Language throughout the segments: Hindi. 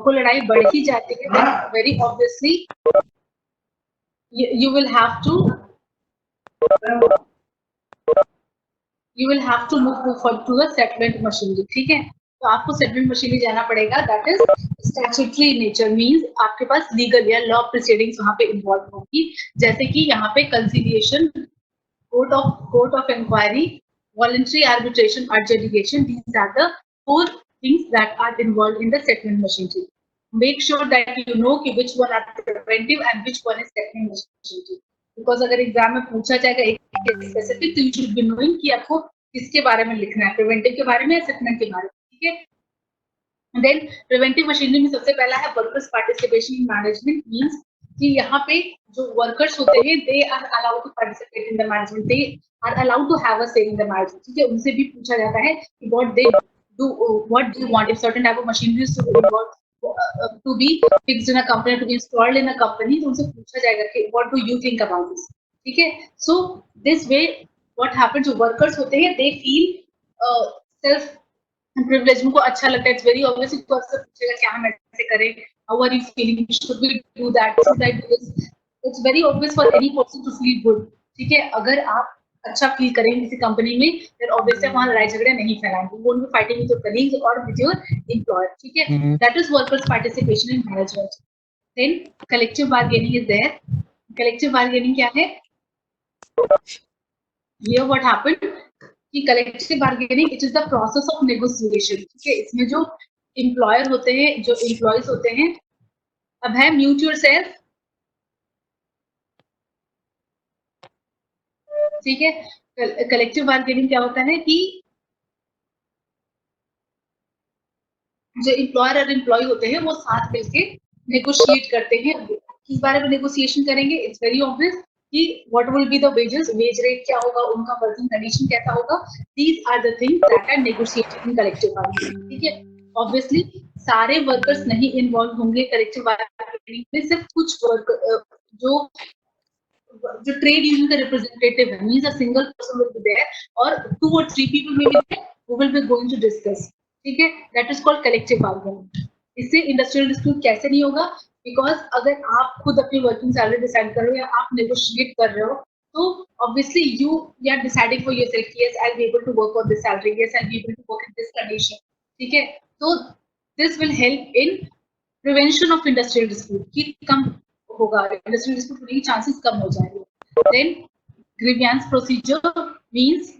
वो लड़ाई बढ़ ही जाती है, then very obviously you will have to move forward to the settlement machinery. ठीक है, तो आपको सेटलमेंट मशीनरी जाना पड़ेगा. That is statutory nature, means आपके पास लीगल या लॉ प्रोसीडिंग्स वहां पे इन्वॉल्व होगी, जैसे कि यहाँ पे conciliation, court of inquiry, voluntary arbitration or adjudication. These are the 4 things that are involved in the settlement machinery. Make sure that you know which one are preventive and which one is settlement machinery. Because अगर एग्जाम में पूछा जाएगा एक स्पेसिफिक, तो you should be knowing कि आपको किसके बारे में लिखना है, प्रिवेंटिव के बारे में या सेटलमेंट के बारे में. ठीक है. देन प्रिवेंटिव मशीनरी में सबसे पहला है workers participation in management. Means कि यहाँ पे जो वर्कर्स होते हैं, they are allowed to participate in the management, they are allowed to have a say in the management. ठीक है, उनसे भी पूछा जाता है कि what do you want, if certain type of machinery to be fixed in a company, to be installed in a company, तो उनसे पूछा जाएगा कि what do you think about this. ठीक है. So this way what happens, जो वर्कर्स होते हैं दे फील सेल्फ प्रिविलेज, उनको अच्छा लगता है. इट्स वेरी ऑब्वियस, तो अक्सर पूछेगा क्या हम ऐसे करें, how are you feeling, should we do that, should I do this. It's very obvious for any person to feel good. ठीक है, अगर आप अच्छा फील करेंगे किसी कंपनी में, फिर ऑब्वियसली वहां लड़ाई झगड़े नहीं फैलाएंगे, वो उनको फाइटिंग विद योर कलीग्स और विद योर एम्प्लॉयर. ठीक है, that is workers participation in management. Then collective bargaining is there. Collective bargaining क्या है? हियर व्हाट हैपेंड कि collective bargaining it is the process of negotiation. ठीक है, इसमें जो एम्प्लॉयर होते हैं, जो एम्प्लॉयज होते हैं, अब है म्यूट योरसेल्फ. ठीक है, कलेक्टिव बार्गेनिंग क्या होता है कि जो एम्प्लॉयर और एम्प्लॉय होते हैं वो साथ मिलके नेगोशिएट करते हैं. किस बारे में नेगोशिएशन करेंगे? इट्स वेरी ऑब्वियस कि what will be the wages, wage rate क्या होगा, उनका वर्किंग कंडीशन कैसा होगा. These are the things that are negotiated in collective bargaining. ठीक है, ऑब्वियसली सारे वर्कर्स नहीं इन्वॉल्व होंगे कलेक्टिव बार्गेनिंग में, सिर्फ कुछ वर्कर जो ट्रेड यूनियन का रिप्रेजेंटेटिव है, means a single person will be there और 2 or 3 people may be there who will be going to discuss. ठीक है, that is called collective bargaining. इससे इंडस्ट्रियल डिस्प्यूट कैसे नहीं होगा? बिकॉज अगर आप खुद अपनी वर्किंग सैलरी डिसाइड कर रहे हो या आप नेगोशिएट कर रहे हो, तो obviously you are deciding for yourself, yes I will be able to work on this salary, yes I will be able to work in this condition. ठीक है, तो this will help in prevention of industrial dispute कि कम होगा, इंडस्ट्रियल डिस्प्यूट होने के चांसेस कम हो जाएंगे. Then grievance procedure means,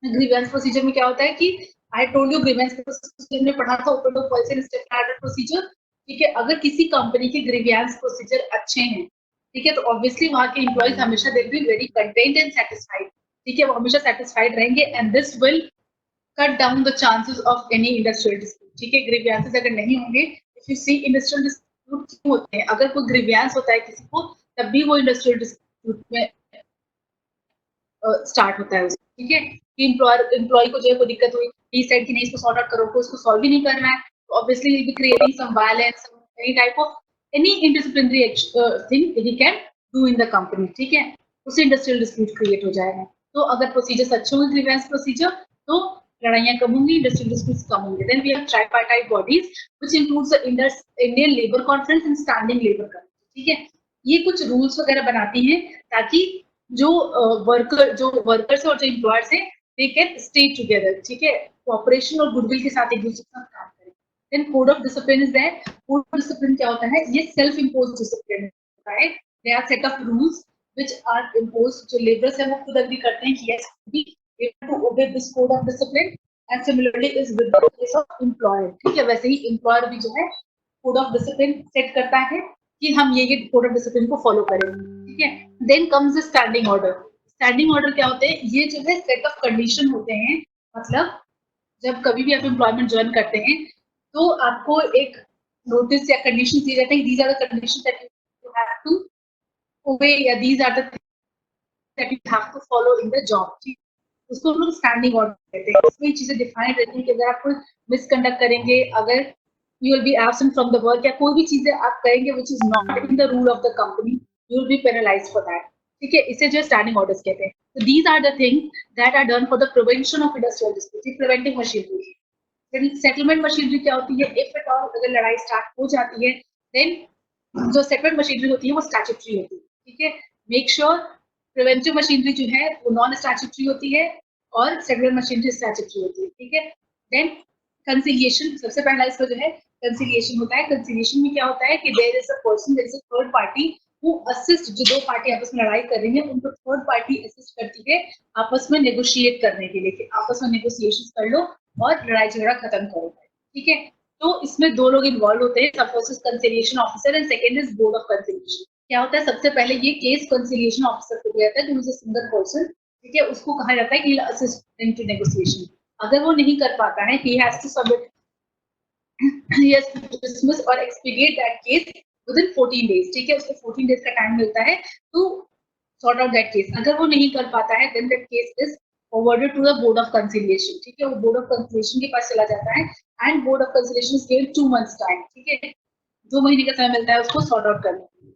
grievance procedure में क्या होता है कि I told you grievance procedure में पढ़ा था, open door policy and standard procedure. ठीक है, अगर किसी कंपनी के ग्रीवियंस प्रोसीजर अच्छे हैं, ठीक है, तो ऑब्वियसली वहां के एम्प्लॉइज हमेशा they will be very content and satisfied. ठीक है, वो हमेशा सेटिस्फाइड रहेंगे and this will cut down the chances of any industrial dispute. ठीक है, ग्रीवियंसेस अगर नहीं होंगे, if you see industrial dispute क्यों होते हैं, अगर कोई ग्रीवियंस होता है किसी को, तब भी वो इंडस्ट्रियल डिस्प्यूट में स्टार्ट होता है. ठीक है, कि एम्प्लॉय को जो है कोई दिक्कत हुई, ही सेड कि नहीं इसको सॉर्ट आउट करो, को इसको सॉल्व ही नहीं करना है, तो obviously will be creating some violence, any type of any indisciplinary thing he can do in the company. ठीक है, उससे इंडस्ट्रियल डिस्प्यूट क्रिएट हो जाएगा. तो अगर प्रोसीजर्स अच्छे होंगे ग्रीवियंस प्रोसीजर, तो लड़ाइयां कम होंगी, इंडस्ट्रियल डिस्प्यूट्स कम होंगे. Then we have tripartite bodies which includes the Indian labour conference and standing labour committee. ठीक है, ये कुछ रूल्स वगैरह बनाती हैं ताकि जो वर्कर्स और जो एम्प्लॉयर्स हैं दे कैन स्टे टुगेदर. ठीक है, कोऑपरेशन और गुडविल के साथ एक दूसरे के साथ काम करें. Then code of discipline is there. Code of discipline क्या होता है? ये सेल्फ इम्पोज्ड डिसिप्लिन होता है. They are set of rules which are imposed. जो लेबर्स हैं वो खुद अग्री करते हैं कि yes we have to obey this code of discipline, and similarly is with the case of employer. ठीक है, वैसे ही एम्प्लॉयर भी जो है कोड ऑफ डिसिप्लिन सेट करता है कि हम ये कोड ऑफ डिसिप्लिन को फॉलो करेंगे. ठीक है, then comes the standing order. Standing order क्या होते हैं? ये जो है सेट ऑफ कंडीशन होते हैं. मतलब जब कभी भी आप एम्प्लॉयमेंट ज्वाइन करते हैं, तो आपको एक नोटिस या कंडीशन दिए जाते हैं. These are the condition that you have to obey, या these are the that you have to follow in the job. ठीक, उसको हम लोग स्टैंडिंग ऑर्डर कहते हैं. इसमें चीजें डिफाइन रहती है कि अगर आप कोई मिसकंडक्ट करेंगे, अगर you will be absent from the work, या कोई भी चीजें आप करेंगे which is not in the rule of the company, you will be penalized for that. ठीक है, इसे जो स्टैंडिंग ऑर्डर्स कहते हैं. So these are the things that are done for the prevention of industrial disputes. Preventive machinery. Settlement machinery क्या होती है? इफ एट ऑल अगर लड़ाई स्टार्ट हो जाती है, देन जो सेटलमेंट मशीनरी होती है वो स्टैट्यूटरी होती है, ठीक है। मेक श्योर प्रिवेंटिव मशीनरी जो है वो नॉन स्टैट्यूटरी होती है और सेटलमेंट मशीनरी स्टैट्यूटरी होती है, ठीक है। देन कंसिलिएशन, सबसे पहला इसका जो है कंसिलिएशन होता है। कंसिलिएशन में क्या होता है कि there is a person, there is a third party who assist, जो दो पार्टी आपस में लड़ाई कर रही है उनको थर्ड पार्टी असिस्ट करती है आपस में नेगोशिएट करने के लिए कि आपस में नेगोशिएशन कर लो और लड़ाई झगड़ा खत्म करो, ठीक है। तो इसमें दो लोग इन्वॉल्व होते हैं, first is conciliation officer and second is board of conciliation. क्या होता है, सबसे पहले ये केस कंसिलिएशन ऑफिसर को दिया जाता है, जो इज अ सिंगल पर्सन, ठीक है। उसको कहा जाता है कि असिस्ट इन टू नेगोशिएशन। अगर वो नहीं कर पाता है, he has to submit, he has to dismiss or expedite that case within 14 days, ठीक है। उसको 14 days का टाइम मिलता है to sort out that case। अगर वो नहीं कर पाता है then that case is forwarded to the board of conciliation, ठीक है। वो board of conciliation के पास चला जाता है and board of conciliation is given 2 months time, ठीक है। 2 महीने का समय मिलता है उसको sort out करने के लिए,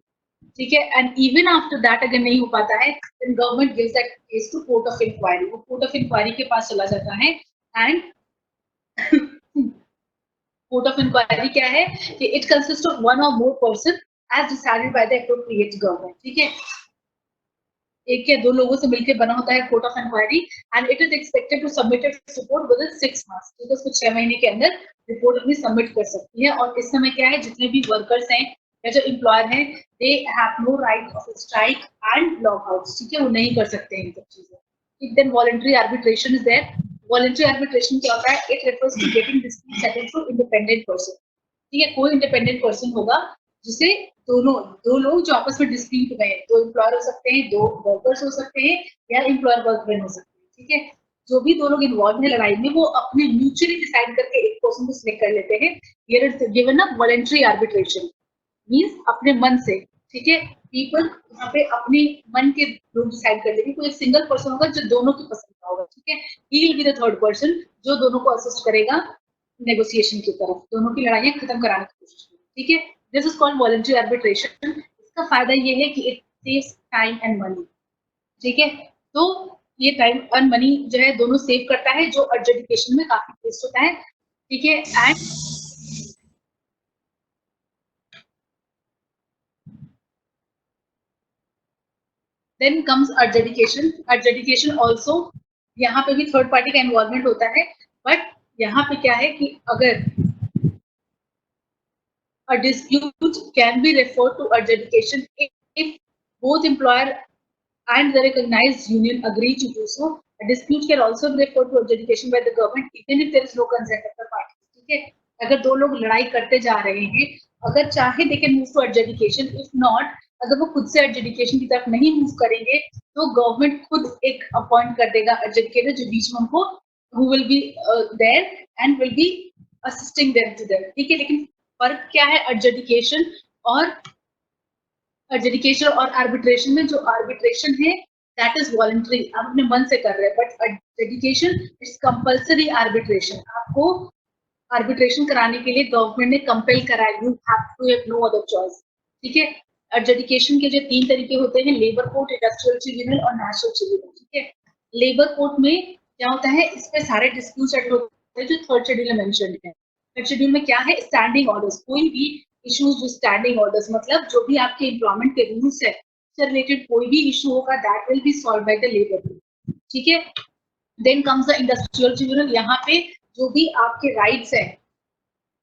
ठीक है। and even after that अगर नहीं हो पाता है then government gives that case to court of inquiry। वो court of inquiry के पास चला जाता है and कोर्ट ऑफ इंक्वायरी क्या है कि it consist of one or more person as decided by the appropriate government, ठीक है। एक या दो लोगों से मिलकर बना होता है court of inquiry and it is expected to submit its report within 6 months, ठीक है। उसको 6 महीने के अंदर रिपोर्ट अपनी सबमिट कर सकती है। और इस समय क्या है, जितने भी वर्कर्स हैं या जो एम्प्लॉयर हैं, they have no right of strike and lockout, ठीक है। वो नहीं कर सकते हैं इन सब चीजें। Then voluntary arbitration is there. Voluntary arbitration क्या होता है? It refers to getting dispute settled through independent person, ठीक है। कोई इंडिपेंडेंट पर्सन होगा जिसे दो लोग जो आपस में डिस्प्यूट में, दो एम्प्लॉयर हो सकते हैं, दो वर्कर्स हो सकते हैं या एम्प्लॉयर वर्कमैन हो सकते हैं, ठीक है। जो भी दो लोग इन्वॉल्व है लड़ाई में, वो अपने म्यूचुअली डिसाइड करके एक पर्सन को सिलेक्ट कर लेते हैं। Here is given a voluntary arbitration, means अपने मन से, ठीक है। पीपल यहाँ पे अपने मन के लोग डिसाइड कर लेंगे। कोई एक सिंगल पर्सन होगा जो दोनों की पसंद का होगा, ठीक है। He will be the third person जो दोनों को असिस्ट करेगा नेगोशिएशन की तरफ, दोनों की लड़ाइयां खत्म कराने की कोशिश करेगा, ठीक है। This is called voluntary arbitration. इसका फायदा ये है कि it saves time and money, ठीक है। तो ये टाइम एंड मनी जो है दोनों सेव करता है, जो एडजुडिकेशन में काफी वेस्ट होता है, ठीक है। And then comes adjudication। adjudication also, यहाँ पे भी थर्ड पार्टी का इन्वॉल्वमेंट होता है, बट यहाँ पे क्या है कि अगर a dispute can be referred to adjudication if both employer and the recognized union agree to do so. A dispute can also be referred to adjudication by the government even if there is no consent of the parties, ठीक है। अगर दो लोग लड़ाई करते जा रहे हैं, अगर चाहे they can move to adjudication, if not अगर वो खुद से adjudication की तरफ नहीं मूव करेंगे तो गवर्नमेंट खुद एक अपॉइंट कर देगा adjudicator जो बीच में उनको who will be there and will be assisting them to them, ठीक है। लेकिन फर्क क्या है adjudication और adjudication और arbitration में? जो arbitration है that is voluntary, आप अपने मन से कर रहे हैं, but adjudication it's compulsory arbitration। आपको arbitration कराने के लिए गवर्नमेंट ने कंपेल करा है, you have to have no other choice, ठीक है। adjudication के जो 3 तरीके होते हैं, लेबर कोर्ट, इंडस्ट्रियल ट्रिब्यूनल और नेशनल ट्रिब्यूनल, ठीक है। लेबर कोर्ट में क्या होता है, इसमें सारे डिस्प्यूट सेटल होते हैं जो थर्ड शेड्यूल में मेंशन है। थर्ड शेड्यूल में क्या है, स्टैंडिंग ऑर्डर्स, कोई भी इश्यूज जो स्टैंडिंग ऑर्डर्स मतलब जो भी आपके एम्प्लॉयमेंट के रूल्स है से रिलेटेड कोई भी इशू होगा that will be solve by the labour court, ठीक है। Then comes the industrial tribunal. यहाँ पे जो भी आपके राइट्स है,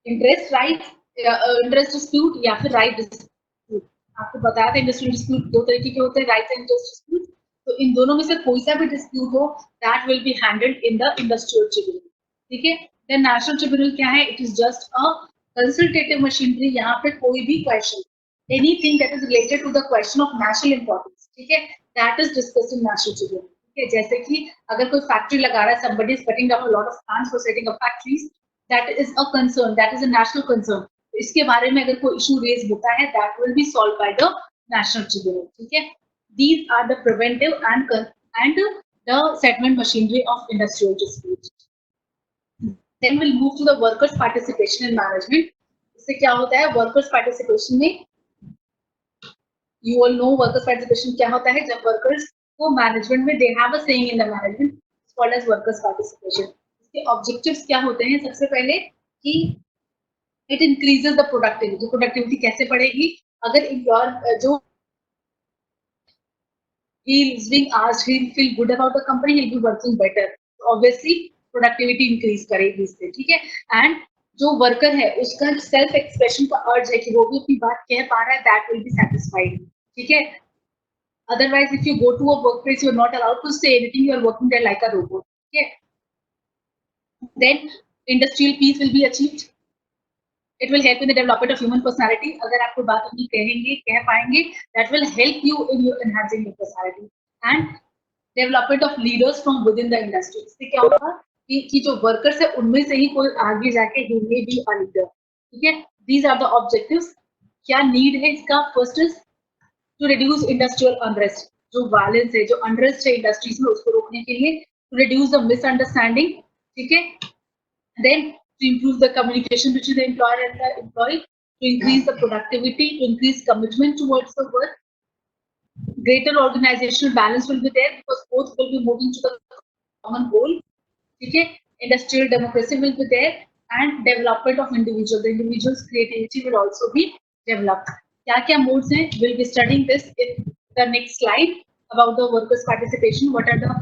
इंटरेस्ट राइट, इंटरेस्ट डिस्प्यूट या फिर राइट डिस्प्यूट, आपको बताया था इंडस्ट्रियल डिस्प्यूट दो तरीके के होते हैं, राइट्स एंड इंटरेस्ट डिस्प्यूट। तो इन दोनों में से कोई सा भी डिस्प्यूट हो that will be handled in the industrial tribunal, ठीक है। देन नेशनल ट्रिब्यूनल क्या है, it is just a consultative machinery. यहाँ पे कोई भी question, anything that is related to the question of national importance, ठीक है, that is discussed in national tribunal, ठीक है। जैसे कि अगर कोई फैक्ट्री लगा रहा है, somebody is cutting down a lot of plants for setting up factories, that is a concern, that is a national concern। तो इसके बारे में अगर कोई इशू रेज होता है that will be solved by the national tribunal, ठीक है। These are the preventive and the settlement machinery of industrial disputes। Then we'll move to the workers participation in management। इससे क्या होता है, workers participation में you all know workers participation क्या होता है, जब workers को मैनेजमेंट में they have a saying in the management, it's called as workers participation। के ऑब्जेक्टिव्स क्या होते हैं? सबसे पहले कि it increases the productivity, productivity कैसे बढ़ेगी? अगर एम्प्लॉयर जो he is being asked, he'll feel good about the company, he'll be working better. Obviously, productivity increase करेगी इससे, ठीक है? And जो वर्कर है उसका सेल्फ एक्सप्रेशन का अर्ज है कि वो भी अपनी बात कह पा रहा है, that will be satisfied, ठीक है? Otherwise, if you go to a workplace, you're not allowed to say anything. You're working there like a robot. Okay. Then industrial peace will be achieved. It will help in the development of human personality. अगर आपको बात अपनी कहेंगे, कह पाएंगे, that will help you in your enhancing your personality. And development of leaders from within the industry. इससे क्या होगा कि जो workers है उनमें से ही कोई आगे जाके he may be a leader. ठीक है? These are the objectives. क्या need है इसका? First is to reduce industrial unrest. जो violence है, जो unrest है industries में उसको रोकने के लिए to reduce the misunderstanding. ठीक है? Then to improve the communication between the employer and the employee, to increase the productivity, to increase commitment towards the work. Greater organizational balance will be there because both will be moving to the common goal. Okay? Industrial democracy will be there and development of individual. The individual's creativity will also be developed. क्या modes हैं? We'll be studying this in the next slide about the workers' participation. What are the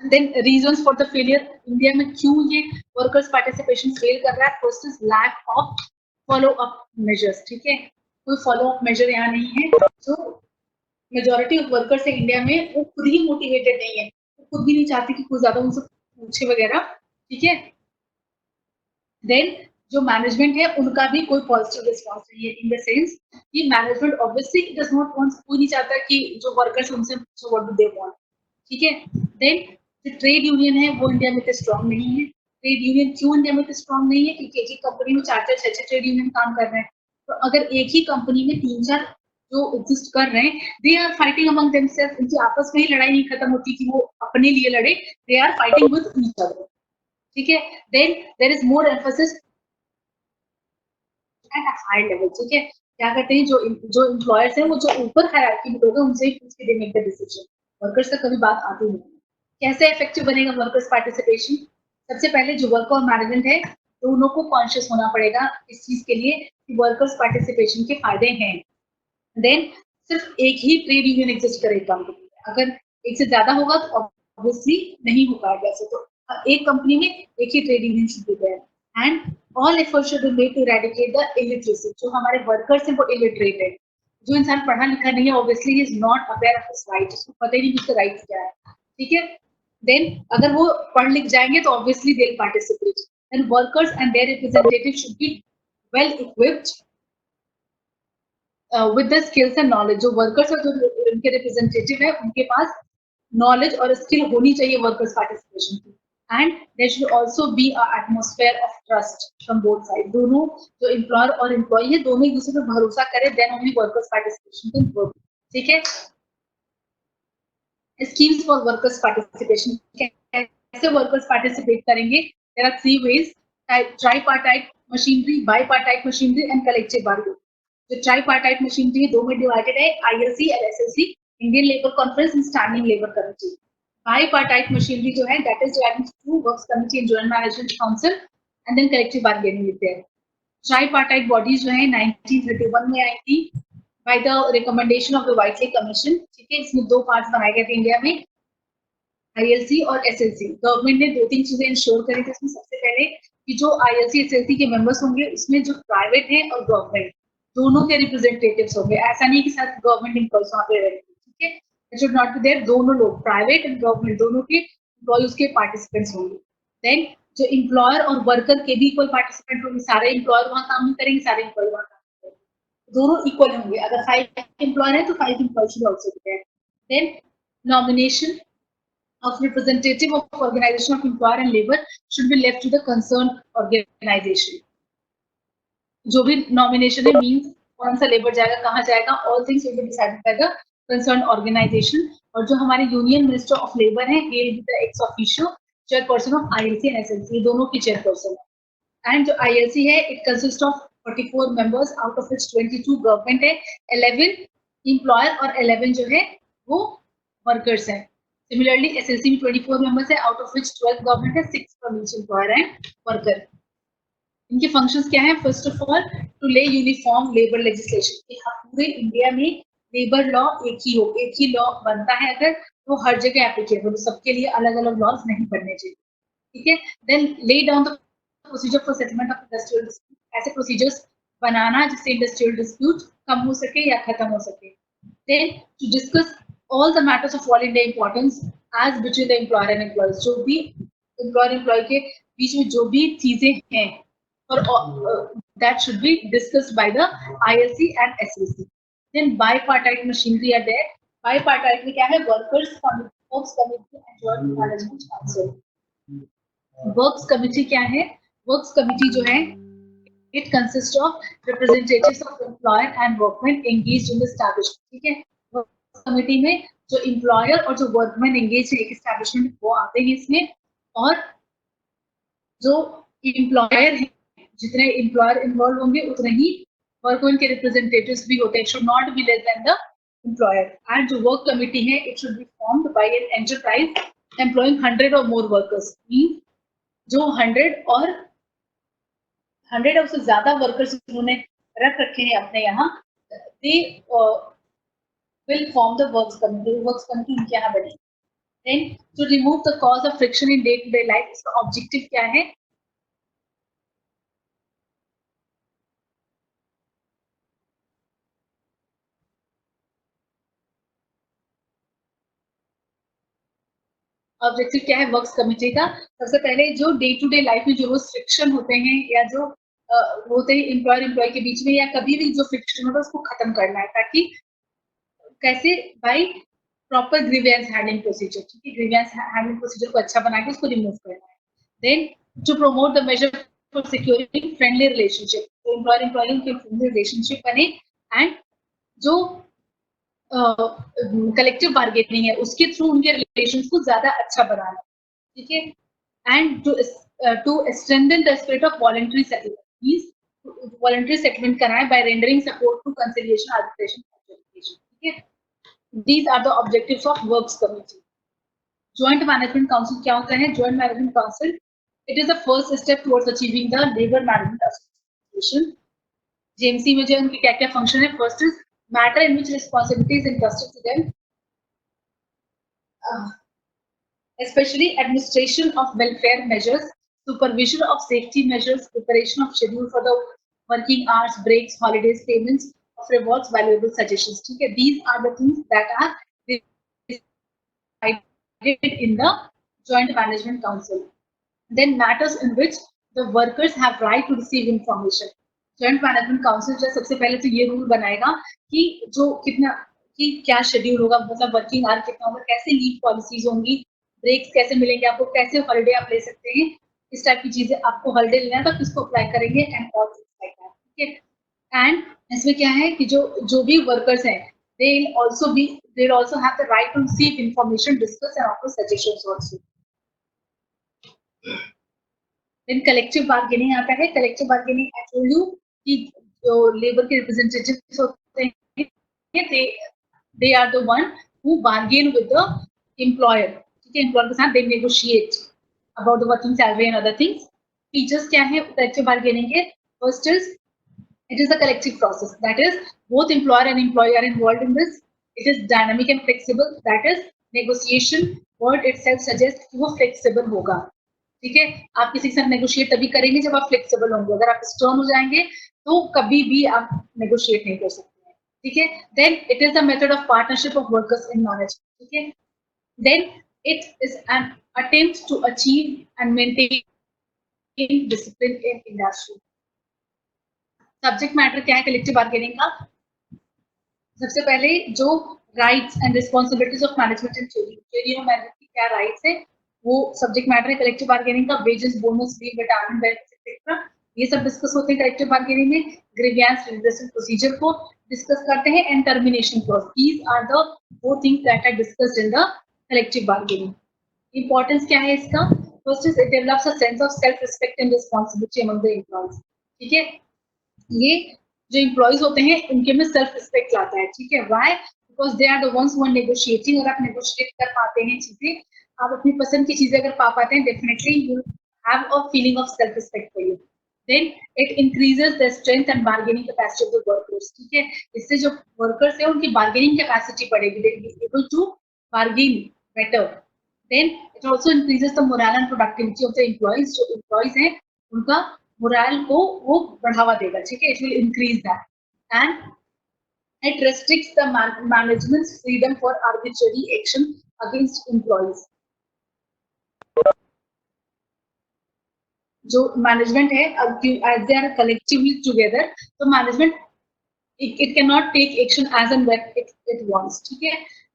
then reasons for the failure? India में क्यों ये workers participation fail कर रहा है? First is lack of follow up measures. ठीक है? कोई follow up measure यहाँ नहीं है. So majority of workers है इंडिया में वो खुद ही motivated नहीं है. वो खुद भी नहीं चाहते कि कोई ज्यादा उनसे पूछे वगैरह. ठीक है? Then जो मैनेजमेंट है उनका भी कोई पॉजिटिव रिस्पॉन्स नहीं है इन द सेंस कि management obviously does not want, कोई नहीं चाहता कि जो वर्कर्स उनसे पूछो व्हाट डू दे वांट. ठीक है? देन जो ट्रेड यूनियन है वो इंडिया में इतने स्ट्रांग नहीं है. ट्रेड यूनियन क्यों इंडिया में इतने स्ट्रांग नहीं है? क्योंकि एक ही कंपनी में 4-4, 6-6 ट्रेड यूनियन काम कर रहे हैं. तो अगर एक ही कंपनी में 3-4 जो एग्जिस्ट कर रहे हैं, they are fighting among themselves. उनकी आपस में ही लड़ाई नहीं खत्म होती कि वो अपने लिए लड़े. They are fighting with each other. ठीक है? Then there is more emphasis at a high level. ठीक है? क्या करते हैं जो एम्प्लॉयर्स हैं वो जो ऊपर हायरार्की में लोग हैं उनसे ही पूछ के they make the decision. Workers तक कभी बात आती नहीं. कैसे इफेक्टिव बनेगा वर्कर्स पार्टिसिपेशन? सबसे पहले जो वर्क और मैनेजमेंट है दोनों को कॉन्शियस होना पड़ेगा इस चीज के लिए कि वर्कर्स पार्टिसिपेशन के फायदे हैं. देन सिर्फ एक ही ट्रेड यूनियन एग्जिस्ट करे कंपनी में. अगर एक से ज्यादा होगा तो ऑब्वियसली नहीं हो पाएगा. ऐसे तो एक कंपनी में एक ही trade union should be there. And all effort should be made to eradicate the illiteracy. जो हमारे वर्कर्स हैं वो इलिटरेट है. जो इंसान पढ़ा लिखा नहीं है obviously he is not aware of his right. उसको पता ही नहीं उसके राइट्स क्या है. ठीक है? Then अगर वो पढ़ लिख जाएंगे तो obviously they'll participate. And workers and their representatives should be well equipped with the skills and knowledge. जो workers और जो उनके representative है उनके पास knowledge और skill होनी चाहिए workers participation की. And there should also be a atmosphere of trust from both sides. दोनों जो employer और employee है दोनों एक दूसरे पर भरोसा करें then only workers participation can work. ठीक है? Schemes for workers participation. कैसे workers participate करेंगे? There are 3 ways: tripartite machinery, bipartite machinery and collective bargaining. जो tripartite machinery दो में divided है, ILC and SLC, Indian Labour Conference and Standing Labour Committee. Bipartite machinery जो है that is divided into 2, Works Committee and Joint Management Council, and then collective bargaining is there. Tripartite bodies जो है 1931 में आई थी by the recommendation of the Whiteley Commission. ठीक है? इसमें 2 पार्ट्स बनाए गए थे इंडिया में, ILC और SLC. गवर्नमेंट ने 2-3 चीजें इंश्योर करी थी. इसमें सबसे पहले कि जो ILC SLC के मेंबर्स होंगे उसमें जो प्राइवेट है और गवर्नमेंट दोनों के रिप्रेजेंटेटिव्स होंगे. ऐसा नहीं कि सिर्फ गवर्नमेंट एम्प्लॉयज वहां पे रहेंगे. ठीक है? It should not be there. दोनों लोग प्राइवेट एंड गवर्नमेंट दोनों के एम्प्लॉयज के पार्टिसिपेंट्स होंगे. देन जो एम्प्लॉयर और वर्कर के भी कोई पार्टिसिपेंट होंगे. सारे एम्प्लॉयर वहां काम नहीं करेंगे, सारे एम्प्लॉय वहां दोनों इक्वल होंगे. अगर 5 एम्प्लॉयर है तो 5 employee should also be there. Then nomination of representative of organization of employer and labor should be left to the concerned organization. जो भी nomination है means कौन सा लेबर जाएगा, कहाँ जाएगा, all things will be decided by the concerned organization. और जो हमारे यूनियन मिनिस्टर ऑफ लेबर है he will be the ex officio chairperson of ILC and SLC. ये दोनों की chairperson है. And जो ILC है it consists of 44 members out of which 22 government है, 11 employer और 11 जो है वो वर्कर्स हैं. Similarly, SLC में 24 members है, out of which 12 government है, 6 from each employer and worker. इनके फंक्शंस क्या है? फर्स्ट ऑफ ऑल टू ले यूनिफॉर्म लेबर लेजिस्लेशन, कि पूरे इंडिया में लेबर लॉ एक ही लॉ बनता है अगर वो हर जगह एप्लीकेबल, सबके लिए अलग अलग लॉज नहीं बनने चाहिए, ठीक है. Then lay down the procedure for settlement of industrial dispute, ऐसे प्रोसीजर्स बनाना जिससे इंडस्ट्रियल डिस्प्यूट कम हो सके या खत्म हो सके. Then to discuss all the matters of all India importance as between the employer and employees, जो भी employer employee के बीच में जो भी चीजें हैं और that should be discussed by the ILC and SLC. Then bipartite machinery are there. Bipartite में क्या है? Workers committee and joint management council. Works committee क्या है? Works committee जो है, it consists of representatives of employer and workmen engaged in the establishment, ठीक है. कमिटी में जो एम्प्लॉयर और जो वर्कमैन एंगेज है एस्टैब्लिशमेंट वो आते हैं इसमें, और जो एम्प्लॉयर है, जितने एम्प्लॉयर इन्वॉल्व होंगे उतने ही वर्कमैन के रिप्रेजेंटेटिव्स भी होते हैं. It should not be less than the employer. And जो वर्क कमिटी है, it should be formed by an enterprise employing 100 और मोर वर्कर्स. मीन जो 100 और उससे ज्यादा वर्कर्स उन्होंने रख रखे हैं अपने यहाँ, दे will form the works committee. Works committee इनके यहाँ बने. Then to remove the cause of friction in day-to-day life, इसका objective क्या है? ऑब्जेक्टिव क्या है वर्क्स कमिटी का? सबसे पहले जो डे टू डे लाइफ में जो रोज फ्रिक्शन होते हैं या जो होते हैं एम्प्लॉयर एम्प्लॉय के बीच में, या कभी भी जो फ्रिक्शन होता है उसको खत्म करना है. ताकि कैसे? By proper grievance handling procedure, ठीक है. ग्रीवेंस हैंडलिंग प्रोसीजर को अच्छा बना के उसको रिमूव करना है. Then to promote the measure for securing friendly relationship, तो एम्प्लॉयर एम्प्लॉय के फ्रेंडली रिलेशनशिप बने, एंड जो कलेक्टिव बार्गेनिंग है उसके थ्रू उनके रिलेशंस को ज्यादा अच्छा बनाना, ठीक है. And to strengthen the spirit of voluntary settlement, means voluntary settlement कराएं by rendering support to conciliation, arbitration, ठीक है. These are the objectives of works committee. Joint management council क्या होता है? Joint management council, it is the first step towards achieving the labor management association. JMC में जो उनके क्या क्या फंक्शन है? First is matter in which responsibility is entrusted to them, especially administration of welfare measures, supervision of safety measures, preparation of schedule for the working hours, breaks, holidays, payments of rewards, valuable suggestions. ठीक है. These are the things that are decided in the joint management council. Then matters in which the workers have right to receive information. Joint management council जो सबसे पहले तो ये रूल बनाएगा कि जो कितना कि क्या शेड्यूल होगा, मतलब वर्किंग आवर कितना होगा, कैसे लीव पॉलिसीज होंगी, ब्रेक्स कैसे मिलेंगे आपको, कैसे हॉलिडे आप ले सकते हैं, इस टाइप की चीजें. आपको हॉलिडे लेना है तो किसको अप्लाई करेंगे, and all things like that, ठीक है. एंड इसमें क्या है कि जो भी वर्कर्स हैं, they will also have the right to receive information, discuss and offer suggestions also. Then collective bargaining आता है. Collective bargaining I told you कि जो लेबर के रिप्रेजेंटेटिव्स होते हैं, they are the one who bargain with the employer, ठीक है. एम्प्लॉयर के साथ they negotiate about the working salary and other things. Features क्या है collective bargaining के? First is it is a collective process, that is both employer and employee are involved in this. It is dynamic and flexible, that is negotiation word itself suggests कि वो flexible होगा, ठीक है. आप किसी के साथ नेगोशिएट तभी करेंगे जब आप फ्लेक्सिबल होंगे. अगर आप स्टर्न हो जाएंगे तो कभी भी आप नेगोशिएट नहीं कर सकते हैं, ठीक है. Then it is the method of partnership of workers in management, ठीक है. Then it is an attempt to achieve and maintain discipline in industry. Subject matter क्या है कलेक्टिव बार्गेनिंग का? सबसे पहले जो rights and responsibilities of management and training of management की क्या राइट्स है वो सब्जेक्ट मैटर है कलेक्टिव बार्गेनिंग का. Wages, bonus, leave, retirement benefits etcetera, ये सब डिस्कस होते हैं कलेक्टिव बार्गेनिंग में. ग्रीवियंस रिड्रेसल प्रोसीजर को डिस्कस करते हैं, and termination clause. These are the four things that are discussed in the collective bargaining. Importance क्या है इसका? First is it develops a sense of self respect and responsibility among the employees, ठीक है. ये जो एम्प्लॉइज होते हैं उनके में सेल्फ रिस्पेक्ट लाता है, ठीक है. Why? Because they are the ones who are negotiating. और आप नेगोशिएट कर पाते हैं चीजें, आप अपनी पसंद की चीजें अगर पा पाते हैं, definitely you have a feeling of self respect for you. Then it increases the strength and bargaining capacity of the workers, ठीक है। इससे जो वर्कर्स है उनकी बार्गेनिंग कैपेसिटी बढ़ेगी, they will be able to bargain better. Then it also increases the morale and productivity of the employees. जो एम्प्लॉइज हैं उनका मोरल को वो बढ़ावा देगा, ठीक है। It will increase that. And it restricts the management's freedom for arbitrary action against employees. जो मैनेजमेंट है, as they are collectively together, तो management it cannot take action as and when it wants, ठीक है।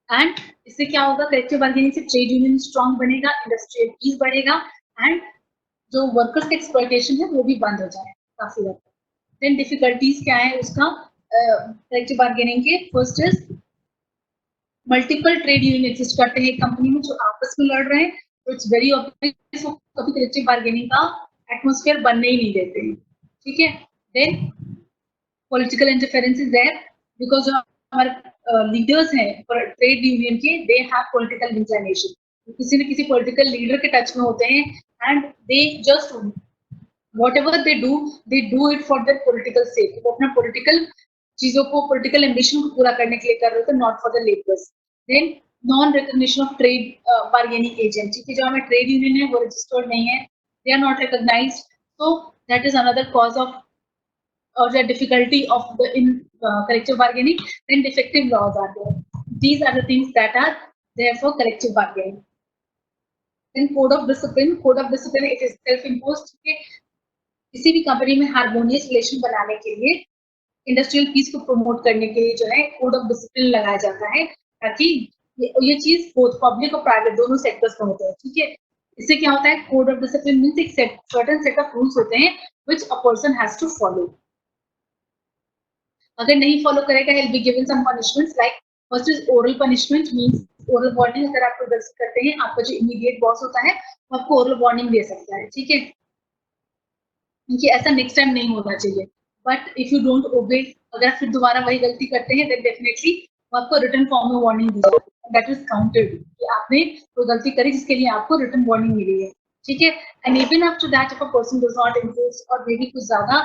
एंड इससे क्या होगा, कलेक्टिव बार्गेनिंग से ट्रेड यूनियन स्ट्रांग बनेगा, इंडस्ट्रियल पीस बढ़ेगा, एंड जो वर्कर्स का एक्सप्लॉयटेशन है वो भी बंद हो जाए काफी हद तक। देन डिफिकल्टीज क्या है उसका कलेक्टिव बार्गेनिंग के? First is multiple trade union exist करते हैं एक कंपनी में जो आपस में लड़ रहे हैं, तो इट्स वेरी ऑब्वियस कभी कलेक्टिव बार्गेनिंग का एटमॉस्फेयर बनने ही नहीं देते हैं, ठीक है। Then political interference is there, because जो हमारे लीडर्स हैं ट्रेड यूनियन के, दे हैव पॉलिटिकल इंक्लिनेशन, किसी न किसी पॉलिटिकल लीडर के टच में होते हैं, and they just whatever they do it for their political sake। वो अपना political चीजों को, political ambition को पूरा करने के लिए कर रहे थे, not for the laborers। Then non recognition of trade bargaining agent, ठीक है। जो हमें trade union है वो registered नहीं है, they are not recognized, so that is another cause of or the difficulty of the in collective bargaining। Then defective laws are there, these are the things that are there for collective bargaining। Then code of discipline it is self imposed, ठीक है। किसी भी कंपनी में हार्मोनियस रिलेशन बनाने के लिए, इंडस्ट्रियल पीस को प्रमोट करने के लिए जो है कोड ऑफ डिसिप्लिन लगाया जाता है, ताकि ये चीज बोथ पब्लिक और प्राइवेट दोनों सेक्टर्स में होते हैं, ठीक है। इससे क्या होता है, कोड ऑफ डिसिप्लिन मींस एक सर्टेन सेट ऑफ रूल्स होते हैं which a person has to follow. अगर नहीं फॉलो करेगा, he'll be given some punishments, like first is oral punishment, means oral warning। अगर आप कोई गलती करते हैं, आपका जो इमीडिएट बॉस होता है वो आपको ओरल वार्निंग दे सकता है, ठीक है, कि ऐसा नेक्स्ट टाइम नहीं होना चाहिए। बट इफ यू डोंट ओबे, अगर फिर दोबारा वही गलती करते हैं, देन डेफिनेटली वो आपको रिटन फॉर्म में वार्निंग दी जाती है, दैट इज काउंटेड कि आपने कोई गलती करी जिसके लिए आपको रिटन वार्निंग मिली है, ठीक है। And even after that if a person does not improve और मे बी कुछ ज्यादा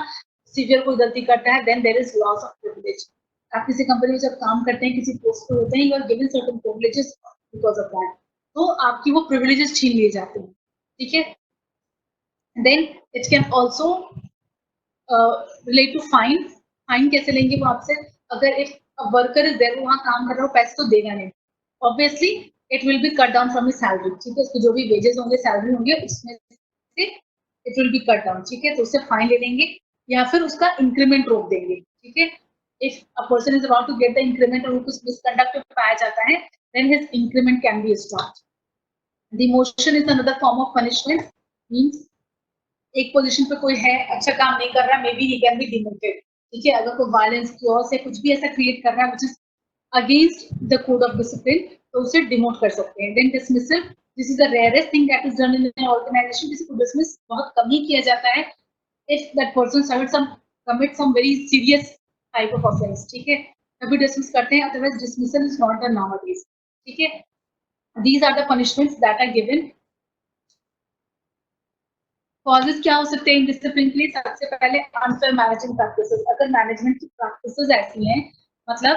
सीवियर कोई गलती करता है, then there is loss of privilege. आप किसी कंपनी में जब काम करते हैं, किसी पोस्ट पे होते हैं, you are given certain privileges because of that, तो आपकी वो प्रिविलेजेस छीन लिए जाते हैं, ठीक है। Then it can also relate to fine। Fine कैसे लेंगे वो आपसे? अगर if a worker is there, वो वहाँ काम कर रहा हो, पैसे तो देगा नहीं, obviously it will be cut down from his salary, ठीक है। उसके जो भी wages होंगे, सैलरी होंगे, उसमें से it will be cut down, ठीक है। तो उससे फाइन ले लेंगे या फिर उसका इंक्रीमेंट रोक देंगे, ठीक है। if a person is about to get the increment और कुछ मिसकंडक्ट पाया जाता है, then his increment can be stopped। Demotion is another form of punishment, means एक पोजीशन पे कोई है, अच्छा काम नहीं कर रहा, may be he can be demoted, ठीक है। अगर कोई वायलेंस क्योर्स है, कुछ भी ऐसा क्रिएट कर रहा है which is against the code of discipline, तो उसे डिमोट कर सकते हैं। Then dismissal, this is the rarest thing that is done in an organisation. किसी को डिसमिस बहुत कम ही किया जाता है if that person commit some very serious type of offence, ठीक है, तभी डिसमिस करते हैं, otherwise dismissal is not done nowadays, ठीक है। These are the punishments that are given. Causes क्या हो सकते हैं इंडिसिप्लिन के लिए? सबसे पहले अनफेयर मैनेजमेंट प्रैक्टिसेस। अगर मैनेजमेंट की प्रैक्टिसेस ऐसी हैं, मतलब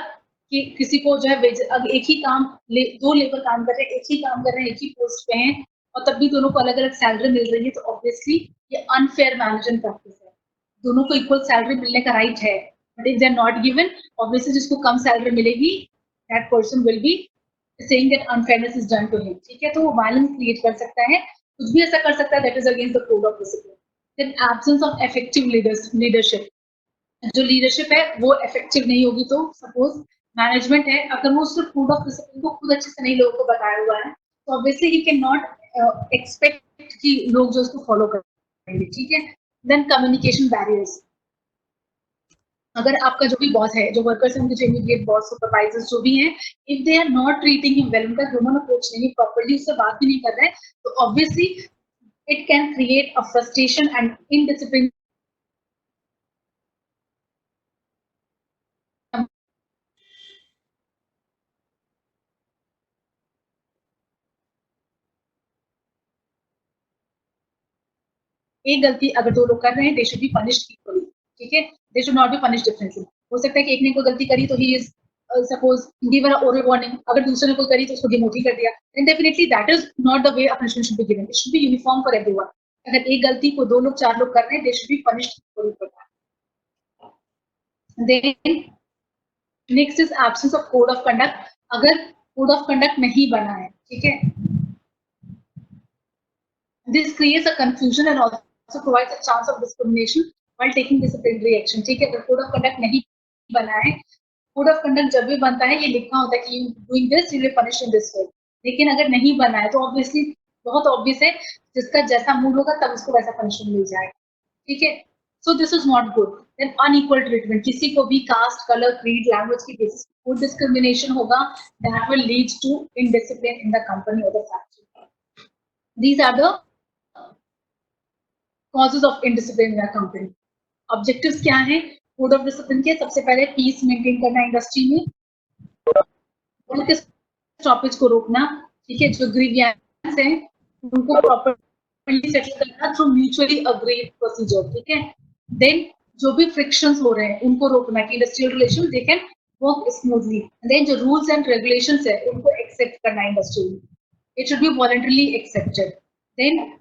कि किसी को जो है एक ही काम दो लेबर काम कर रहे हैं, एक ही काम कर रहे हैं, एक ही पोस्ट पे हैं, और तब भी दोनों को अलग अलग सैलरी मिल रही है, तो ऑब्वियसली ये अनफेयर मैनेजमेंट प्रैक्टिस है। दोनों को इक्वल सैलरी मिलने का राइट है, but if they are not given, obviously जिसको कम सैलरी मिलेगी, that person will be saying that unfairness is done to him, ठीक है। तो वो वायलेंस क्रिएट कर सकता है, कुछ भी ऐसा कर सकता है, that is against the code of discipline. Then absence of effective leadership, जो लीडरशिप है वो इफेक्टिव नहीं होगी, तो सपोज मैनेजमेंट है, अगर वो उसको कोड ऑफ डिसिप्लिन को खुद अच्छे से नहीं लोगों को बताया हुआ है, तो obviously he can not expect कि लोग जो उसको फॉलो करेंगे, ठीक है। देन कम्युनिकेशन बैरियर्स, अगर आपका जो भी बॉस है, जो वर्कर्स हैं, उनके जो इमीडिएट बॉस, सुपरवाइजर्स जो भी हैं, if they are not treating him well, उनका ह्यूमन अप्रोच नहीं प्रॉपर्ली, उससे बात भी नहीं कर रहे हैं, तो obviously it can create a frustration and indiscipline एक गलती अगर दो लोग कर रहे हैं, they should be punished equally, ठीक है, they should not be punished differently. हो सकता है कि एक ने कोई गलती करी तो he is suppose given oral warning, अगर दूसरे ने कोई करी तो उसको डिमोट कर दिया, and definitely that is not the way a punishment should be given, it should be uniform for everyone. अगर एक गलती को दो लोग चार लोग कर रहे हैं, they should be punished equally for that. Then next is absence of code of conduct. अगर कोड ऑफ कंडक्ट नहीं बना है, ठीक है, this creates a confusion and also provides a chance of discrimination while taking disciplinary action, ठीक है। अगर कोड ऑफ कंडक्ट नहीं बना है, कोड ऑफ कंडक्ट जब भी बनता है ये लिखा होता है कि you doing this you will punish in this way, लेकिन अगर नहीं बना है तो ऑब्वियसली बहुत ऑब्वियस है, जिसका जैसा मूड होगा तब उसको वैसा पनिशमेंट मिल जाएगा, ठीक है। So this is not good. Then unequal treatment, किसी को भी कास्ट, कलर, क्रीड, लैंग्वेज की बेसिस पर डिस्क्रिमिनेशन होगा, that will lead to indiscipline in the company और the factory. These are the causes of indiscipline in a company. Objectives क्या है कोड ऑफ डिसिप्लिन के? सबसे पहले पीस मेंटेन करना इंडस्ट्री में, उनके स्टॉपेज को रोकना, ठीक है, जो ग्रीवियंस है उनको प्रॉपर्ली सेटल करना थ्रू म्यूचुअली अग्रीड प्रोसीजर, ठीक है। देन जो भी फ्रिक्शंस हो रहे हैं उनको रोकना कि industrial relation they can work smoothly. Then जो रूल्स एंड रेगुलेशंस है उनको एक्सेप्ट करना इंडस्ट्री में, it should be voluntarily accepted. Then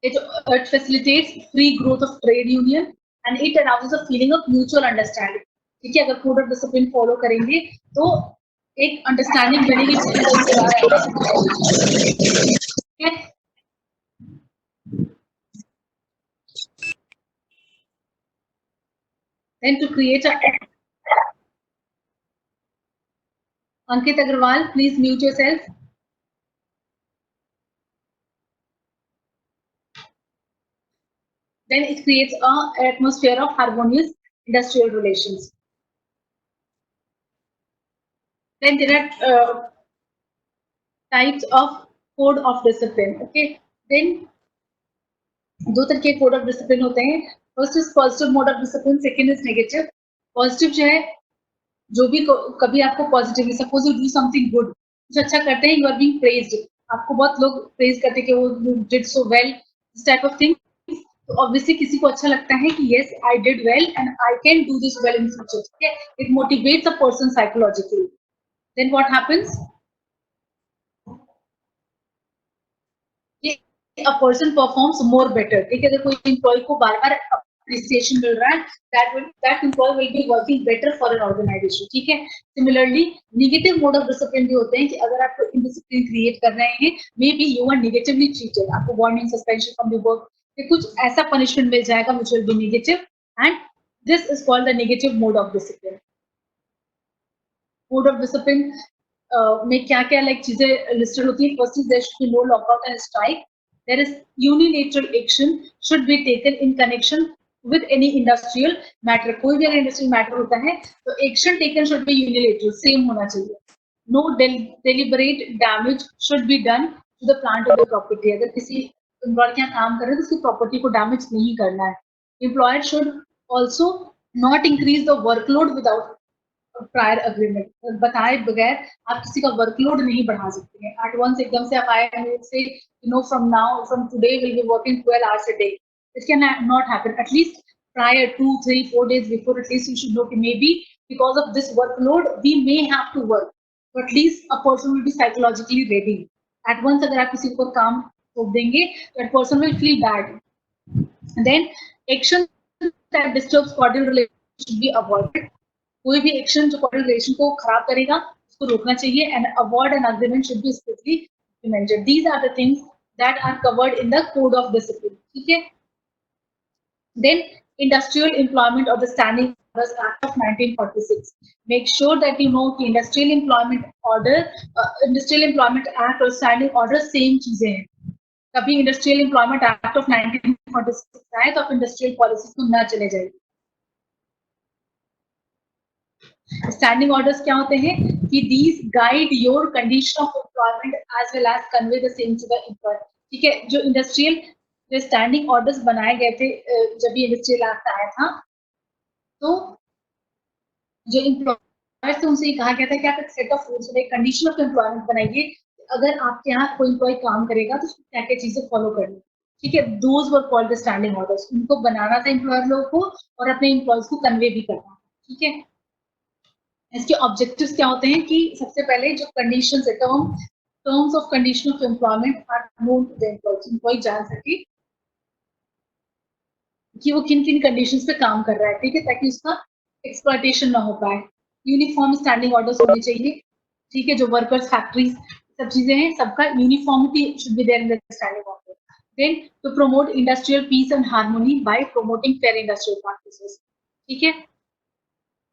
it facilitates free growth of trade union and it arouses a feeling of mutual understanding, ठीक है। अगर कोड ऑफ डिसिप्लिन फॉलो करेंगे तो एक अंडरस्टैंडिंग बनेगी, then to create a Ankit Agarwal, please mute yourself. Then it creates an atmosphere of harmonious industrial relations. Then there are types of code of discipline, okay. Then दो तरह के कोड ऑफ डिसिप्लिन होते हैं। First is positive mode of discipline, second is negative. Positive जो है, जो भी कभी आपको positively suppose you do something good, कुछ अच्छा करते हैं, यू आर बीइंग प्रेज्ड, आपको बहुत लोग प्रेज करते हैं कि वो did so well, this type of thing, तो ऑब्वियसली किसी को अच्छा लगता है कि yes I did well and I can do this well in future, ठीक है। It motivates a person psychologically. Then what happens, a person performs more better, ठीक है। अगर कोई एम्प्लॉय को बार-बार appreciation मिल रहा है, that employee will be working better for an organization, ठीक है। Similarly, negative mode of discipline भी होते हैं कि अगर आप indiscipline create कर रहे हैं, maybe you are negatively treated, आपको warning, suspension from the work, या कुछ ऐसा punishment मिल जाएगा which will be negative, and this is called the negative mode of discipline. Mode of discipline में क्या-क्या like चीजें listed होती हैं? First is there should be no lockout and strike. There is unilateral action should be taken in connection with any industrial matter. कोई भी अगर industrial matter होता है तो action taken should be unilateral, same होना चाहिए. No deliberate damage should be done to the plant or the property. अगर किसी employer के यहाँ काम कर रहे हैं तो उसकी property को damage नहीं करना है. Employer should also not increase the workload without prior agreement, बताए बगैर आप किसी का वर्कलोड नहीं बढ़ा सकते हैं। एट वंस एकदम से आप आए से you know from now from today will be working 12 hours a day, it can not happen. At least prior 2, 3, 4 days before, at least you should know that maybe because of this workload we may have to work, but at least a person will be psychologically ready. At once अगर आप किसी को काम सौंप देंगे that person will feel bad. And then action that disturbs cordial relations should be avoided. कोई भी एक्शन जो कॉर्डियल रिलेशन को खराब करेगा उसको रोकना चाहिए, and avoid an agreement should be strictly implemented. These are the things that are covered in the code of discipline, ठीक है। Then industrial employment of the standing orders act of 1946, make sure that you know कि industrial employment order, industrial employment act और स्टैंडिंग ऑर्डर सेम चीजें हैं। कभी इंडस्ट्रियल एम्प्लॉयमेंट एक्ट ऑफ 1946 आए तो आप इंडस्ट्रियल पॉलिसी को ना चले जाइए। स्टैंडिंग ऑर्डर्स क्या होते हैं कि these guide your condition of employment as well as convey the same to the employer, ठीक है। जो इंडस्ट्रियल जो स्टैंडिंग ऑर्डर्स बनाए गए थे जब ये इंडस्ट्रियल एक्ट आया था, तो जो एम्प्लॉयर्स थे उनसे ये कहा गया था कि आप एक सेट ऑफ रूल्स, एक कंडीशन ऑफ एम्प्लॉयमेंट बनाइए, अगर आपके यहाँ कोई एम्प्लॉय काम करेगा तो क्या क्या चीजें फॉलो करनी, ठीक है, those were called the standing orders. उनको बनाना था एम्प्लॉयर लोगों को और अपने एम्प्लॉयज को कन्वे भी करना, ठीक है। इसके ऑब्जेक्टिव्स क्या होते हैं कि सबसे पहले जो कंडीशंस है, terms of condition of employment are known to the employees. Employee जान सके कि वो किन किन कंडीशंस पे काम कर रहा है, ठीक है, ताकि उसका एक्सप्लॉयटेशन ना हो पाए। यूनिफॉर्म स्टैंडिंग ऑर्डर्स होने चाहिए, ठीक है, जो वर्कर्स, फैक्ट्रीज, सब चीजें हैं, सबका uniformity should be there in the standing order. Then to promote industrial peace and harmony by promoting fair industrial practices, ठीक है,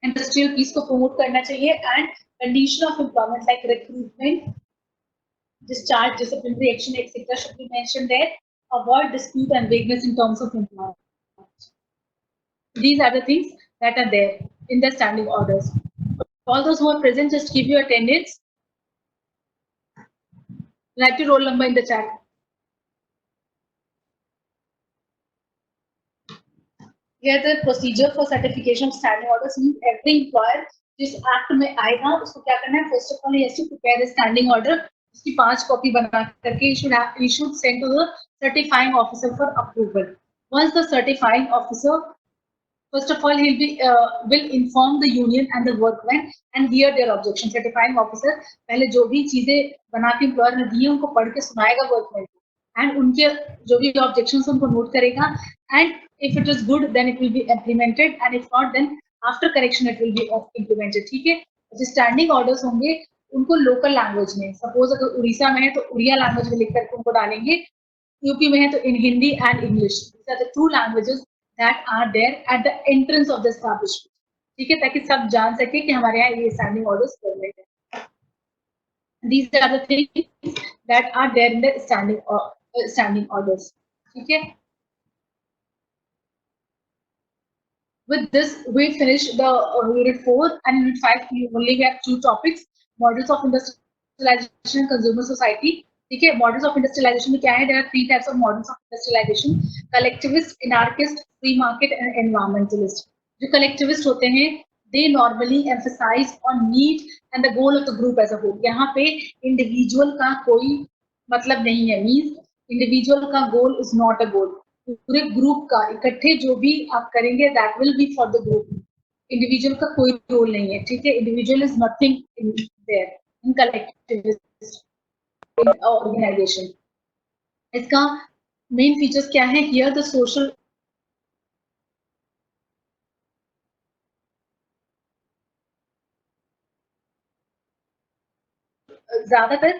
इंडस्ट्रियल पीस को प्रमोट करना चाहिए। And condition of employment like recruitment, discharge, disciplinary action, etc. should be mentioned there. Avoid dispute and vagueness in terms of employment. These are the things that are there in the standing orders. All those who are present, just give your attendance. Write your roll number in the chat. Here the procedure for certification of standing orders means every employer जिस एक्ट में आएगा उसको क्या करना है, first of all he has to prepare a standing order, उसकी 5 कॉपी बना करके he should send to the certifying officer for approval. Once the certifying officer, first of all, will inform the union and the workmen and hear their objection. Certifying officer पहले जो भी चीजें बना के एम्प्लॉयर ने दी है उनको पढ़ के सुनाएगा वर्कमैन को, एंड उनके जो भी ऑब्जेक्शंस उनको नोट करेगा, and if it is good then it will be implemented, and if not then after correction it will be implemented, ठीक है। जो स्टैंडिंग ऑर्डर्स होंगे उनको लोकल लैंग्वेज में, सपोज अगर उड़ीसा में है तो उड़िया लैंग्वेज में लिख करके उनको डालेंगे, यूपी में है तो in Hindi and English, these are the two languages that are there at the entrance of the establishment, ठीक है, ताकि सब जान सके कि हमारे यहाँ ये स्टैंडिंग ऑर्डर्स कर रहे हैं। These are the things that are there in the standing orders, ठीक है। With this, we finish the unit 4 and unit 5. We only have 2 topics: models of industrialization and consumer society. ठीक है, models of industrialization में क्या है? There are 3 types of models of industrialization: collectivist, anarchist, free market and environmentalist. जो collectivist होते हैं, they normally emphasize on need and the goal of the group as a whole. यहाँ पे individual का कोई मतलब नहीं है, means individual का goal is not a goal. पूरे ग्रुप का इकट्ठे जो भी आप करेंगे that will be for the group, individual का कोई रोल नहीं है, ठीक है। Individual is nothing in there in collective organisation. इसका मेन फीचर्स क्या है? हियर द सोशल, ज्यादातर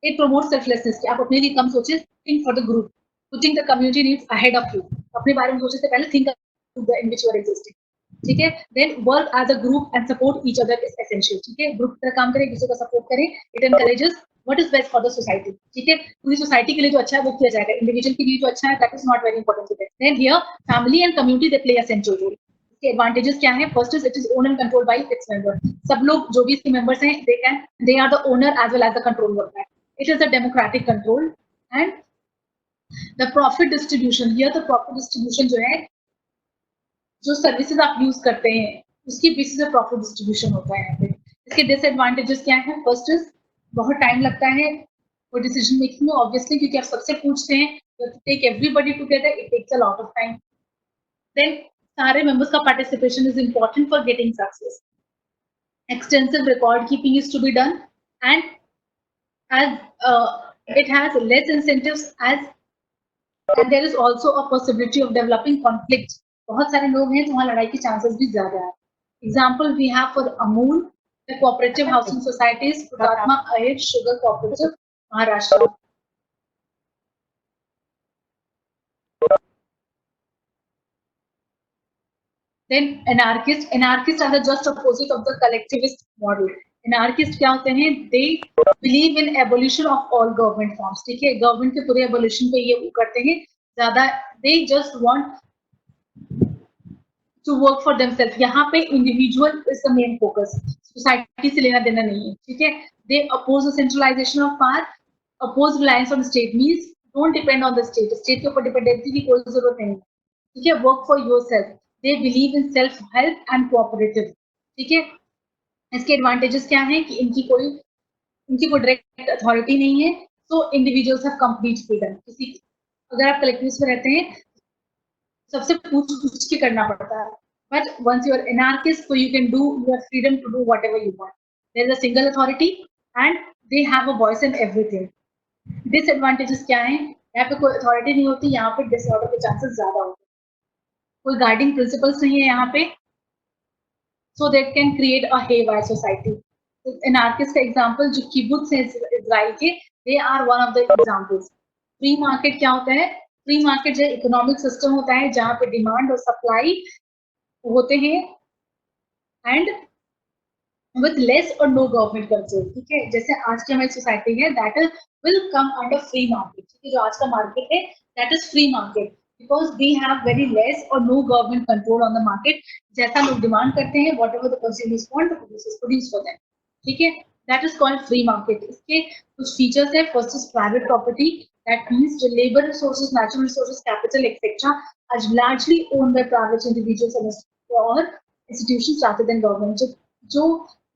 it promotes selflessness कि आप अपने लिए कम सोचे, think for the group, putting the community needs ahead of you. अपने बारे में सोचने से पहले think of the in which you are existing, ठीक है। then work as a group and support each other is essential, ठीक है। ग्रुप तरह काम करें, एक दूसरे को सपोर्ट करें, it encourages what is best for the society, ठीक है। पूरी सोसाइटी के लिए जो अच्छा है वो किया जाएगा, इंडिविजुअल के लिए जो अच्छा है that is not very important to them. then here family and community they play a central role. इसके एडवांटेजेस क्या है? First is it is own and control by its member. सब लोग जो भी इसके मेंबर्स हैं they are the owner as well as the controller of that. It is a democratic control. And the profit distribution, here the profit distribution जो है, जो सर्विसेज आप यूज करते हैं उसकी बेसिस पे प्रॉफिट डिस्ट्रीब्यूशन होता है यहाँ पे। इसके डिसएडवांटेजेस क्या है? फर्स्ट इज बहुत टाइम लगता है वो डिसीजन मेकिंग में, ऑब्वियसली, क्योंकि आप सबसे पूछते हैं, take everybody together, it takes a lot of time. Then सारे मेंबर्स का participation is important for getting success. Extensive record keeping is to be done, and as it has less incentives, as and there is also a possibility of developing conflict. बहुत सारे लोग हैं तो वहाँ लड़ाई के chances भी ज़्यादा है। Example we have for Amul, the cooperative housing societies, Hutatma Ahir Sugar Cooperative, Maharashtra. Then anarchists are the just opposite of the collectivist model. Anarchist क्या होते हैं? They believe in abolition of all government forms, ठीक है। गवर्नमेंट के पूरे abolition पे ये करते हैं ज़्यादा, they just want to work for themselves. यहाँ पे individual is the main focus, society से लेना देना नहीं है, ठीक है। They oppose the centralization of power, oppose reliance on state, means don't depend on the state. State के ऊपर डिपेंडेंसी की कोई जरूरत नहीं है, ठीक है। Work for yourself. They believe in self help and cooperative, ठीक है। इसके एडवांटेजेस क्या हैं कि इनकी कोई डायरेक्ट अथॉरिटी नहीं है, so individuals have complete freedom. किसी अगर आप कलेक्टिव्स में रहते हैं सबसे पूछ के करना पड़ता है, but once you are anarchist, so you can do, you have freedom to do whatever you want. There is a single authority and they have a voice in everything. Disadvantages क्या हैं? यहाँ पे कोई अथॉरिटी नहीं होती, यहाँ पे डिसऑर्डर के चांसेस ज्यादा होते हैं, कोई गाइडिंग प्रिंसिपल्स नहीं है यहाँ पे, so that can create a haywire society. So anarchist का एग्जांपल जो किबुत्स हैं इजराइल के, they are one of the examples. Free market क्या होता है? फ्री मार्केट जो इकोनॉमिक सिस्टम होता है जहाँ पे डिमांड और सप्लाई होते हैं एंड विथ लेस और नो गवर्नमेंट कंट्रोल, ठीक है, जैसे आज की हमारी सोसाइटी है that will come under free market, ठीक है, जो आज का मार्केट है that is free market because we have very less और no government control on the market, जैसा लोग डिमांड करते हैं whatever the consumers want the producers produce for them, ठीक है, that is called free market. इसके कुछ फीचर्स है. First is private property, that means जो labour resources, natural resources, capital etcetera are largely owned by private individuals और इंस्टीट्यूशंस रादर देन गवर्नमेंट. जो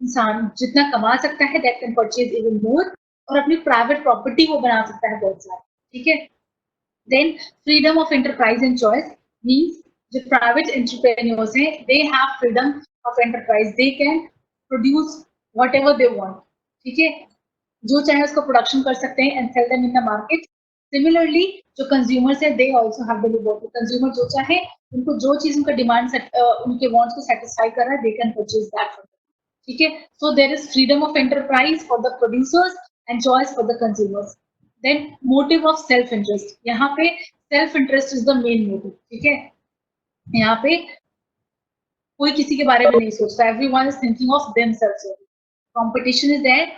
इंसान जितना कमा सकता है that can purchase even more और अपनी प्राइवेट प्रॉपर्टी वो बना सकता है बहुत सारा, ठीक है. Then freedom of enterprise and choice means जो प्राइवेट एंटरप्रेन्योर्स हैं they have freedom of enterprise, they can produce whatever they want, ठीक है, जो चाहे उसको प्रोडक्शन कर सकते हैं and sell them in the market. Similarly जो कंज्यूमर्स है they also have the liberty, consumer जो चाहे उनको जो चीज उनका डिमांड उनके वांट्स को सेटिस्फाई कर रहा है दे कैन परचेज दैट, ठीक है. So there is freedom of enterprise for the producers and choice for the consumers. Then motive of self interest, यहाँ पे self interest is the main motive, ठीक है, यहाँ पे कोई किसी के बारे में नहीं सोचता, everyone is thinking of themselves. Competition is there,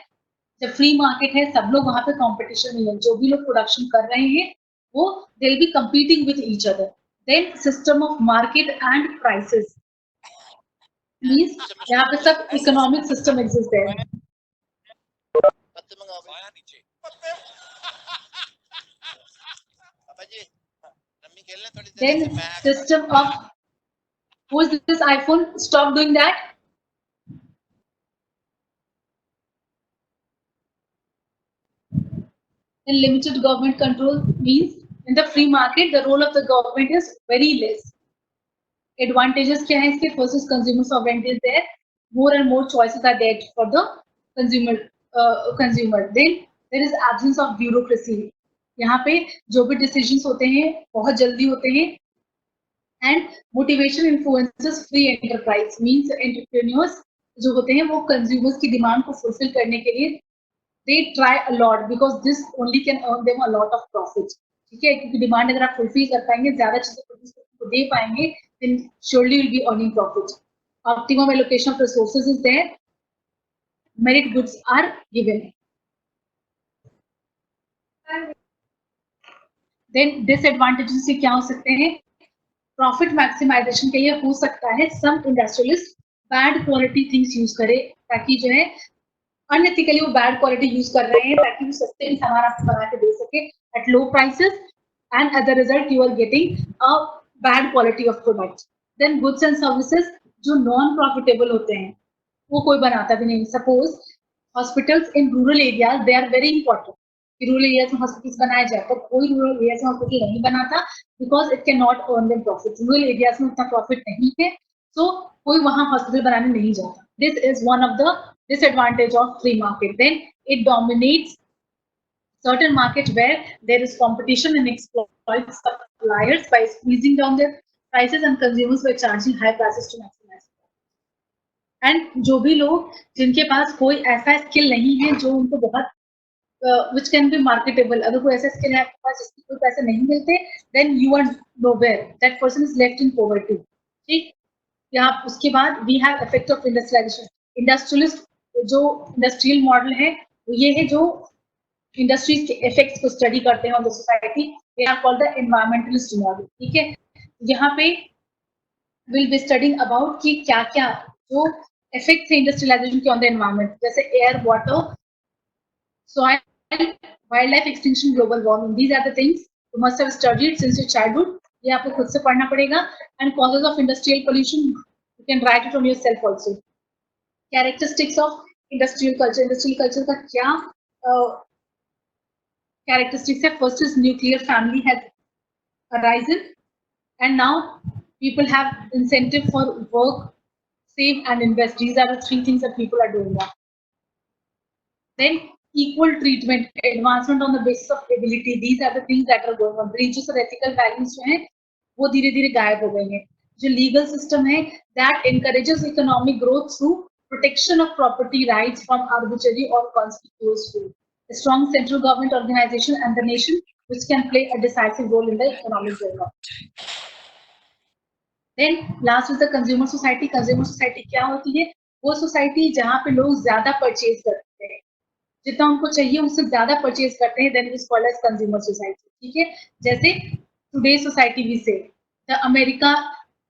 जब फ्री मार्केट है सब लोग वहां पे कंपटीशन में है, जो भी लोग प्रोडक्शन कर रहे हैं वो they will be competing with each other. Then system of market and prices means यहाँ पे सब इकोनॉमिक सिस्टम एग्जिस्ट है. Then system of who is this iPhone? Stop doing that. And limited government control means in the free market the role of the government is very less. Advantages क्या है इसके? First is consumer sovereignty is there. More and more choices are there for the consumer. Then there is absence of bureaucracy. यहाँ पे जो भी डिसीजंस होते हैं बहुत जल्दी होते हैं. And motivation influences free enterprise means entrepreneurs जो होते हैं वो कंज्यूमर्स की डिमांड को फुलफिल करने के लिए they try a lot because this only can earn them a lot of profit, ठीक है, क्योंकि डिमांड अगर आप फुलफिल कर पाएंगे, ज्यादा चीजें प्रोड्यूस को दे पाएंगे, then surely will be earning profit. Optimum allocation of resources is there, merit goods are given. Then disadvantages क्या हो सकते हैं? प्रॉफिट मैक्सिमाइजेशन के लिए हो सकता है some industrialist bad quality things use करे ताकि जो है अनएथिकली वो बैड क्वालिटी यूज कर रहे हैं ताकि वो सस्ते में सामान आपको बना के दे सके at low prices and as a result you are getting a bad quality of product. Then goods and services जो नॉन प्रॉफिटेबल होते हैं वो कोई बनाता भी नहीं. Suppose hospitals in rural areas they are very important, rural areas में हॉस्पिटल्स बनाया जाए, तो कोई रूरल एरियाज में हॉस्पिटल नहीं बनाता because it can not earn them profit. Rural areas में उतना प्रॉफिट नहीं है सो कोई वहां हॉस्पिटल बनाने नहीं जाता. This is one of the disadvantage of free market. Then it dominates certain markets where there is competition and exploits suppliers by squeezing down their prices and consumers by charging high prices to maximize. And जो भी लोग जिनके पास कोई ऐसा स्किल नहीं है जो उनको बहुत which can be marketable, अगर कोई ऐसा स्किल है आपके पास जिसके कोई पैसे नहीं मिलते then you are nowhere, that person is left in poverty. ठीक, यहाँ उसके बाद we have effect of industrialization. Industrialist जो इंडस्ट्रियल मॉडल है वो ये है जो इंडस्ट्रीज के इफेक्ट्स को स्टडी करते हैं on the society, they are called the environmentalist model. ठीक है, यहाँ पे विल बी स्टडिंग अबाउट कि क्या क्या जो इफेक्ट्स है इंडस्ट्रियलाइजेशन के ऑन द एनवायरमेंट, जैसे air, water, soil, wildlife extinction, global warming. These are the things you must have studied since your childhood. ये आपको खुद से पढ़ना पड़ेगा. And causes of industrial pollution, you can write it on yourself also. Characteristics of industrial culture. Industrial culture का क्या characteristics है? First is nuclear family has arisen, and now people have incentive for work, save and invest. These are the three things that people are doing now. Then equal treatment, advancement on the basis of ability. These are the things that are going on. Breaches और ethical values जो हैं वो धीरे धीरे गायब हो गए हैं. जो legal system है that encourages economic growth through protection of property rights from arbitrary or conspicuous rule. A strong central government organization and the nation which can play a decisive role in the economic development. Then last is the consumer society. Consumer society क्या होती है? वो society जहाँ पे लोग ज्यादा purchase करते हैं, जितना उनको चाहिए उससे ज्यादा परचेज करते हैं, then it is called as consumer society. ठीक है, जैसे today society we say the America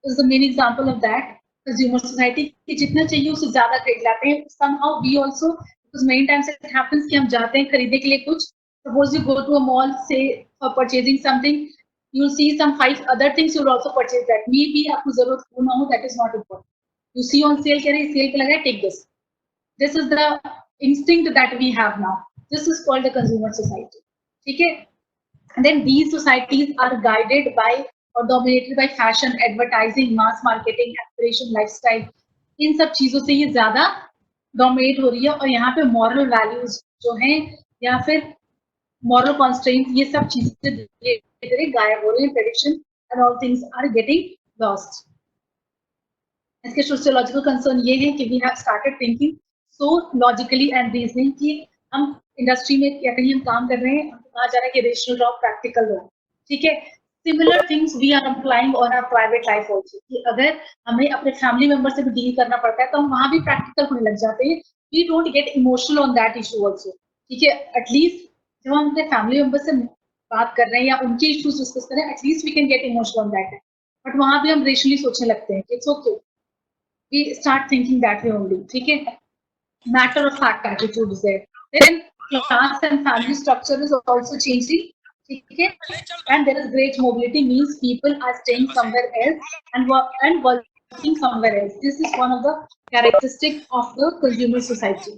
is the main example of that consumer society कि जितना चाहिए उससे ज्यादा खरीद लाते हैं. Somehow we also, because many times it happens कि हम जाते हैं खरीदने के लिए कुछ, suppose you go to a mall say for purchasing something, you will see some 5 other things, you will also purchase that. Maybe आपको जरूरत हो ना हो, that is not important. You see on sale, कह रहे सेल पे लगा है, take this. This is the instinct that we have now. This is called the consumer society. Okay? And then these societies are guided by or dominated by fashion, advertising, mass marketing, aspiration, lifestyle. इन सब चीजों से ये ज्यादा डोमिनेट हो रही है, और यहाँ पे मॉरल वैल्यूज जो हैं या फिर मॉरल कॉन्स्ट्रेंट्स, ये सब चीजें धीरे गायब हो रही है. Prediction and all things are getting lost. इसके सोशियोलॉजिकल कंसर्न ये है कि we have started thinking so logically and reasoning कि हम इंडस्ट्री में या कहीं हम काम कर रहे हैं, हमको कहा जा रहा है कि रेशनल रहो, प्रैक्टिकल रहो. ठीक है, similar things we are applying on our private life also, कि अगर हमें अपने फैमिली मेंबर से भी डील करना पड़ता है तो हम वहां भी प्रैक्टिकल होने लग जाते हैं. We don't get emotional on that issue also. ठीक है, एटलीस्ट जब हम अपने फैमिली मेंबर से बात कर रहे हैं या उनके इश्यूज डिस्कस कर रहे हैं, at least we can get emotional on that. But वहां भी हम रेशनली सोचने लगते हैं. It's okay, we start thinking that way only. Okay? Matter of fact attitude is there. Then class and family structure is also changing. Okay? And there is great mobility, means people are staying somewhere else and working somewhere else. This is one of the characteristics of the consumer society.